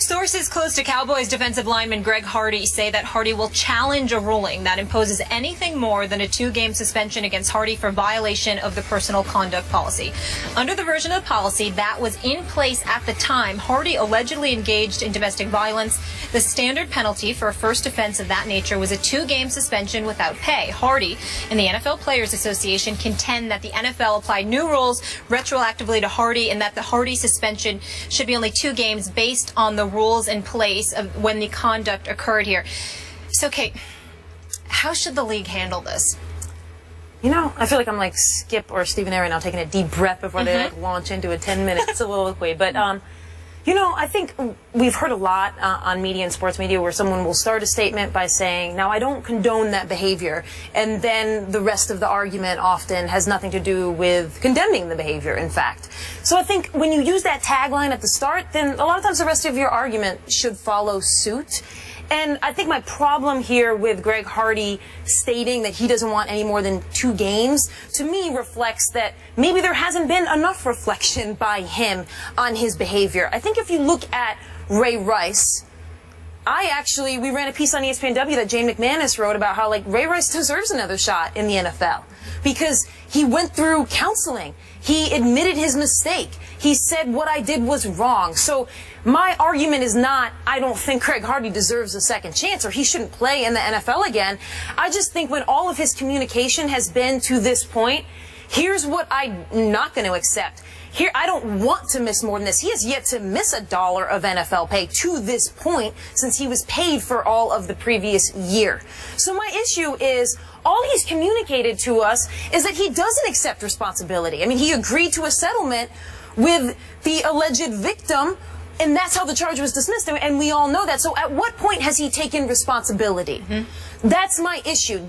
Sources close to Cowboys defensive lineman Greg Hardy say that Hardy will challenge a ruling that imposes anything more than a 2-game suspension against Hardy for violation of the personal conduct policy. Under the version of the policy that was in place at the time, Hardy allegedly engaged in domestic violence. The standard penalty for a first offense of that nature was a 2-game suspension without pay. Hardy and the NFL Players Association contend that the NFL applied new rules retroactively to Hardy and that the Hardy suspension should be only 2 games based on the rules in place of when the conduct occurred here. So, Kate, how should the league handle this? You know, I feel like I'm like Skip or Stephen A right now, taking a deep breath before they like launch into a 10-minute soliloquy. But, you know, I think we've heard a lot on media and sports media where someone will start a statement by saying, now, I don't condone that behavior. And then the rest of the argument often has nothing to do with condemning the behavior, in fact. So I think when you use that tagline at the start, then a lot of times the rest of your argument should follow suit. And I think my problem here with Greg Hardy stating that he doesn't want any more than 2 games, to me reflects that maybe there hasn't been enough reflection by him on his behavior. I think if you look at Ray Rice, we ran a piece on ESPNW that Jane McManus wrote about how, like, Ray Rice deserves another shot in the NFL because he went through counseling. He admitted his mistake. He said what I did was wrong. So my argument is not, I don't think Greg Hardy deserves a second chance or he shouldn't play in the NFL again. I just think when all of his communication has been to this point, here's what I'm not going to accept. Here, I don't want to miss more than this. He has yet to miss $1 of NFL pay to this point since he was paid for all of the previous year. So my issue is all he's communicated to us is that he doesn't accept responsibility. I mean, he agreed to a settlement with the alleged victim, and that's how the charge was dismissed, and we all know that. So at what point has he taken responsibility? That's my issue.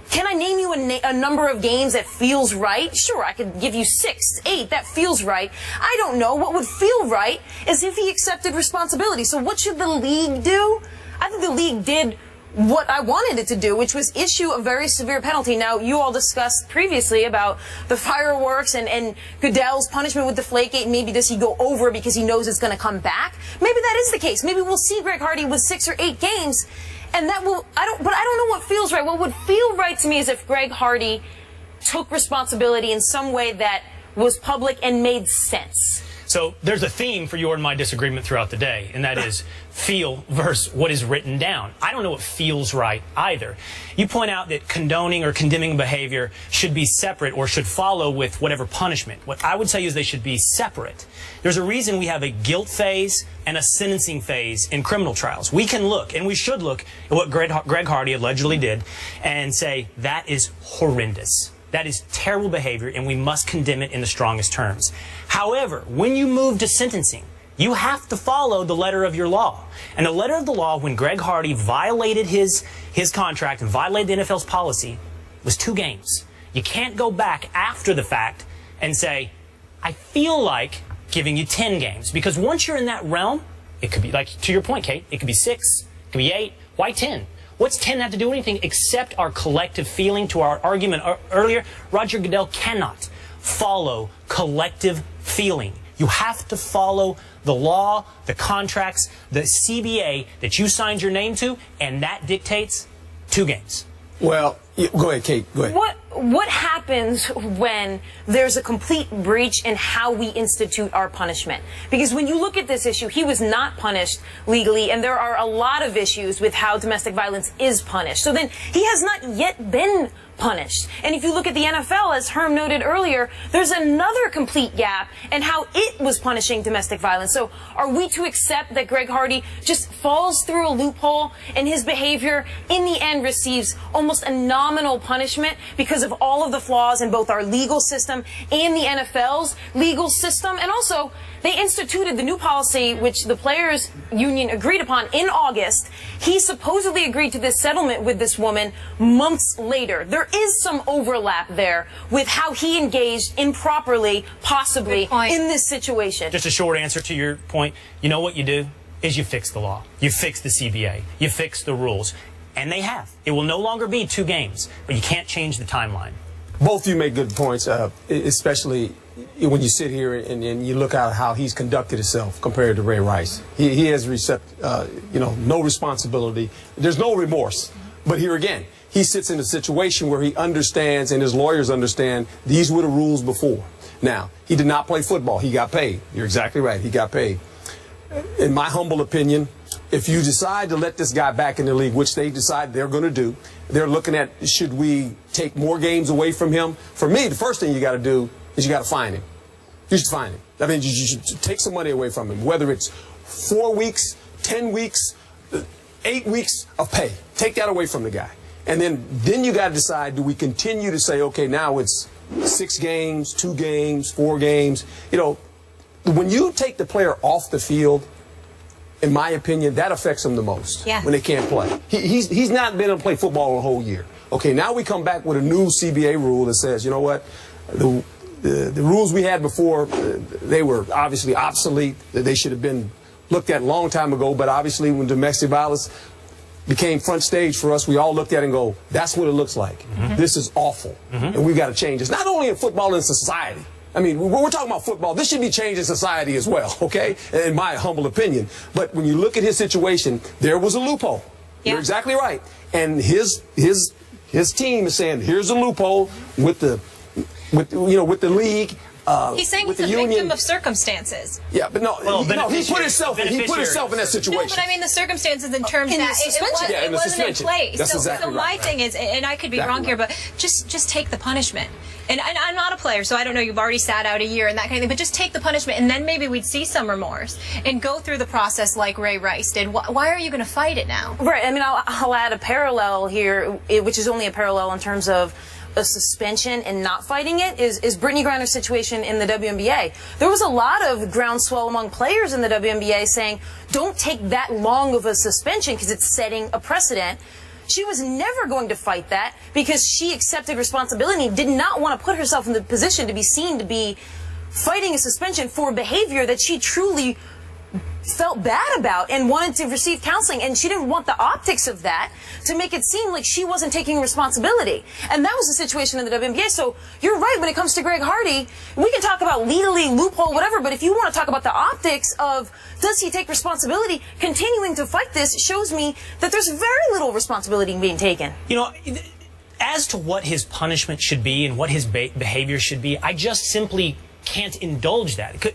Can I name you a number of games that feels right? Sure, I could give you 6, 8, that feels right. I don't know. What would feel right is if he accepted responsibility. So what should the league do? I think the league did what I wanted it to do, which was issue a very severe penalty. Now, you all discussed previously about the fireworks and Goodell's punishment with Deflategate. Maybe does he go over because he knows it's going to come back? Maybe that is the case. Maybe we'll see Greg Hardy with 6 or 8 games. And that will, but I don't know what feels right. What would feel right to me is if Greg Hardy took responsibility in some way that was public and made sense. So there's a theme for your and my disagreement throughout the day, and that is feel versus what is written down. I don't know what feels right either. You point out that condoning or condemning behavior should be separate or should follow with whatever punishment. What I would say is they should be separate. There's a reason we have a guilt phase and a sentencing phase in criminal trials. We can look, and we should look, at what Greg Hardy allegedly did and say that is horrendous. That is terrible behavior, and we must condemn it in the strongest terms. However, when you move to sentencing, you have to follow the letter of your law. And the letter of the law, when Greg Hardy violated his contract and violated the NFL's policy, was 2 games. You can't go back after the fact and say, I feel like giving you 10 games. Because once you're in that realm, it could be, like to your point, Kate, it could be 6, it could be 8. Why 10? What's 10 have to do with anything except our collective feeling? To our argument earlier, Roger Goodell cannot follow collective feeling. You have to follow the law, the contracts, the CBA that you signed your name to, and that dictates 2 games. Well, go ahead, Kate. Go ahead. What happens when there's a complete breach in how we institute our punishment? Because when you look at this issue, he was not punished legally, and there are a lot of issues with how domestic violence is punished. So then he has not yet been punished. And if you look at the NFL, as Herm noted earlier, there's another complete gap in how it was punishing domestic violence. So are we to accept that Greg Hardy just falls through a loophole and his behavior in the end receives almost a nominal punishment because of all of the flaws in both our legal system and the NFL's legal system? And also, they instituted the new policy, which the players' union agreed upon in August. He supposedly agreed to this settlement with this woman months later. There is some overlap there with how he engaged improperly, possibly, in this situation. Just a short answer to your point. You know what you do is you fix the law. You fix the CBA. You fix the rules. And they have. It will no longer be 2 games, but you can't change the timeline. Both of you make good points, especially when you sit here and you look at how he's conducted himself compared to Ray Rice. He has no responsibility. There's no remorse. But here again, he sits in a situation where he understands and his lawyers understand these were the rules before. Now, he did not play football. He got paid. You're exactly right. He got paid. In my humble opinion, if you decide to let this guy back in the league, which they decide they're going to do, they're looking at, should we take more games away from him? For me, the first thing you got to do is you got to fine him. You should fine him. I mean, you should take some money away from him, whether it's 4 weeks, 10 weeks, 8 weeks of pay. Take that away from the guy. And then you got to decide, do we continue to say, okay, now it's 6 games, 2 games, 4 games? You know, when you take the player off the field, in my opinion, that affects them the most when they can't play. He's not been able to play football a whole year. Okay, now we come back with a new CBA rule that says, you know what, the rules we had before, they were obviously obsolete. They should have been looked at a long time ago, but obviously when domestic violence became front stage for us, we all looked at it and go, that's what it looks like. This is awful, and we've got to change this. Not only in football, in society. I mean, when we're talking about football, this should be changed in society as well, okay, in my humble opinion. But when you look at his situation, there was a loophole. You're exactly right. And his team is saying, here's a loophole with the league. He's saying it's a victim of circumstances. Yeah, but no, he put himself in that situation. No, but I mean the circumstances in terms that it wasn't in place. That's exactly my thing is, and I could be wrong here, but just take the punishment. And I'm not a player, so I don't know, you've already sat out a year and that kind of thing, but just take the punishment, and then maybe we'd see some remorse and go through the process like Ray Rice did. Why are you going to fight it now? Right, I mean, I'll add a parallel here, which is only a parallel in terms of a suspension and not fighting it, is Brittany Griner's situation in the WNBA. There was a lot of groundswell among players in the WNBA saying, don't take that long of a suspension because it's setting a precedent. She was never going to fight that because she accepted responsibility, did not want to put herself in the position to be seen to be fighting a suspension for behavior that she truly felt bad about and wanted to receive counseling, and she didn't want the optics of that to make it seem like she wasn't taking responsibility. And that was the situation in the WNBA. So you're right, when it comes to Greg Hardy, we can talk about legally, loophole, whatever, but if you want to talk about the optics of does he take responsibility, continuing to fight this shows me that there's very little responsibility being taken. You know, as to what his punishment should be and what his behavior should be, I just simply can't indulge that.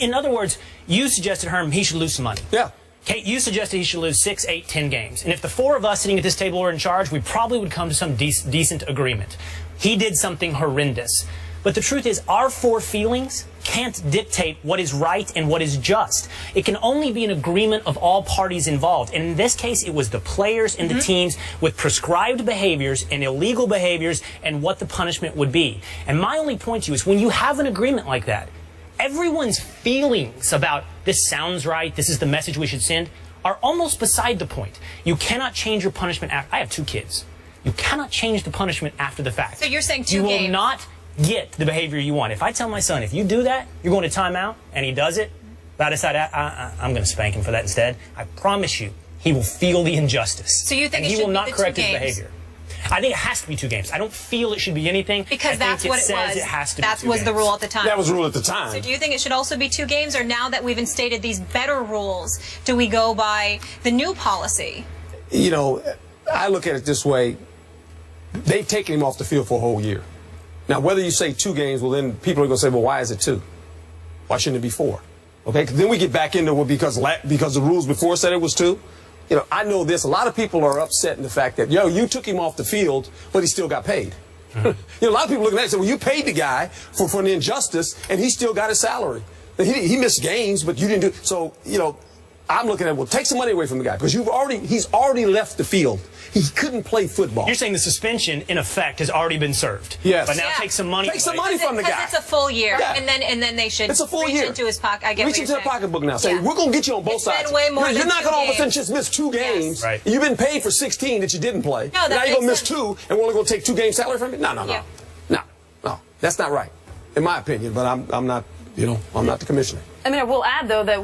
In other words, you suggested, Herm, he should lose some money. Yeah. Kate, you suggested he should lose 6, 8, 10 games. And if the 4 of us sitting at this table were in charge, we probably would come to some decent agreement. He did something horrendous. But the truth is, our 4 feelings can't dictate what is right and what is just. It can only be an agreement of all parties involved. And in this case, it was the players and the teams with prescribed behaviors and illegal behaviors and what the punishment would be. And my only point to you is when you have an agreement like that, everyone's feelings about this sounds right, this is the message we should send, are almost beside the point. You cannot change your punishment after. I have 2 kids. You cannot change the punishment after the fact. So you're saying 2 games. You will not get the behavior you want. If I tell my son, if you do that, you're going to timeout, and he does it, but I decide I'm going to spank him for that instead, I promise you, he will feel the injustice. So you think and he will not correct his behavior. I think it has to be 2 games. I don't feel it should be anything. Because that's what it was. It has to be 2 that was games. the rule at the time. That was the rule at the time. So do you think it should also be 2 games, or now that we've instated these better rules, do we go by the new policy? You know, I look at it this way. They've taken him off the field for a whole year. Now, whether you say 2 games, well, then people are going to say, well, why is it 2? Why shouldn't it be 4? Okay, then we get back into it because the rules before said it was 2. You know, I know this. A lot of people are upset in the fact that, you took him off the field, but he still got paid. You know, a lot of people looking at it and say, well, you paid the guy for an injustice, and he still got his salary. He missed games, but you didn't do. So, you know, I'm looking at, well, take some money away from the guy because he's already left the field. He couldn't play football. You're saying the suspension, in effect, has already been served. Yes. But now take some money. Take some money from the guy. Because it's a full year, Yeah. and then they should It's a full reach year. into his pocket. I get reach what into you're the saying. pocketbook now. Say, we're going to get you on both It's sides. been way more you're than not 2 going to all of a sudden games. just miss 2 games. Right. You've been paid for 16 that you didn't play. No, that now you're going to miss makes 2, and we're only going to take 2 games salary from you? No. Yeah. No. That's not right, in my opinion. But I'm not, I'm not the commissioner. I mean, I will add, though, that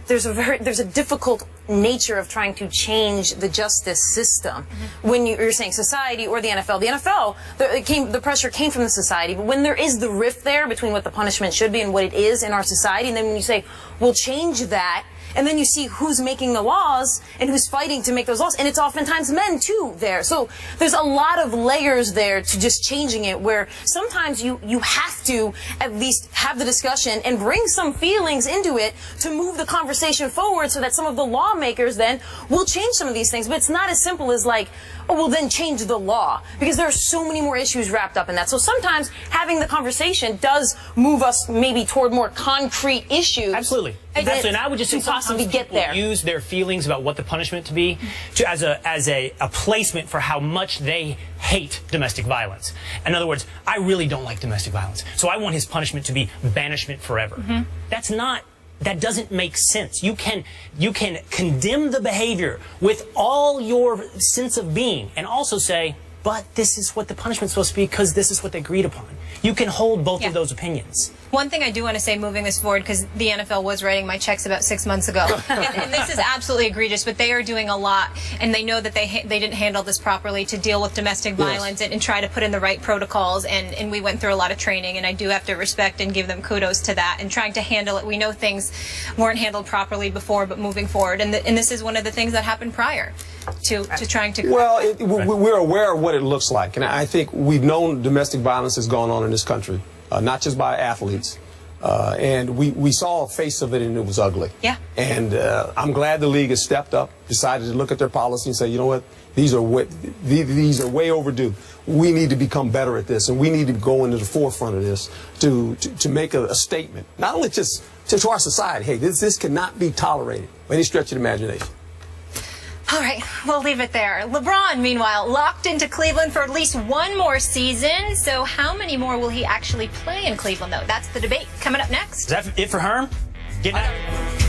there's a difficult nature of trying to change the justice system. When you're saying society or the NFL, the pressure came from the society, but when there is the rift there between what the punishment should be and what it is in our society, and then when you say, we'll change that, and then you see who's making the laws and who's fighting to make those laws, and it's oftentimes men too there. So there's a lot of layers there to just changing it, where sometimes you have to at least have the discussion and bring some feelings into it to move the conversation forward, so that some of the lawmakers then will change some of these things. But it's not as simple as like, oh, well then change the law, because there are so many more issues wrapped up in that. So sometimes having the conversation does move us maybe toward more concrete issues. Absolutely. And I would just say sometimes people use their feelings about what the punishment to be as a placement for how much they hate domestic violence. In other words, I really don't like domestic violence, so I want his punishment to be banishment forever. That doesn't make sense. You can condemn the behavior with all your sense of being and also say, but this is what the punishment's supposed to be because this is what they agreed upon. You can hold both of those opinions. One thing I do want to say moving this forward, because the NFL was writing my checks about 6 months ago, and this is absolutely egregious, but they are doing a lot, and they know that they didn't handle this properly to deal with domestic violence and try to put in the right protocols, and we went through a lot of training, and I do have to respect and give them kudos to that, and trying to handle it. We know things weren't handled properly before, but moving forward, and this is one of the things that happened prior to trying to... Well, we're aware of what it looks like, and I think we've known domestic violence has gone on in this country. Not just by athletes. And we saw a face of it, and it was ugly. Yeah. And I'm glad the league has stepped up, decided to look at their policy and say, you know what, these are way overdue. We need to become better at this, and we need to go into the forefront of this to make a statement, not only just to our society. Hey, this cannot be tolerated by any stretch of the imagination. All right, we'll leave it there. LeBron, meanwhile, locked into Cleveland for at least one more season. So how many more will he actually play in Cleveland, though? That's the debate coming up next. Is that it for Herm? Get out.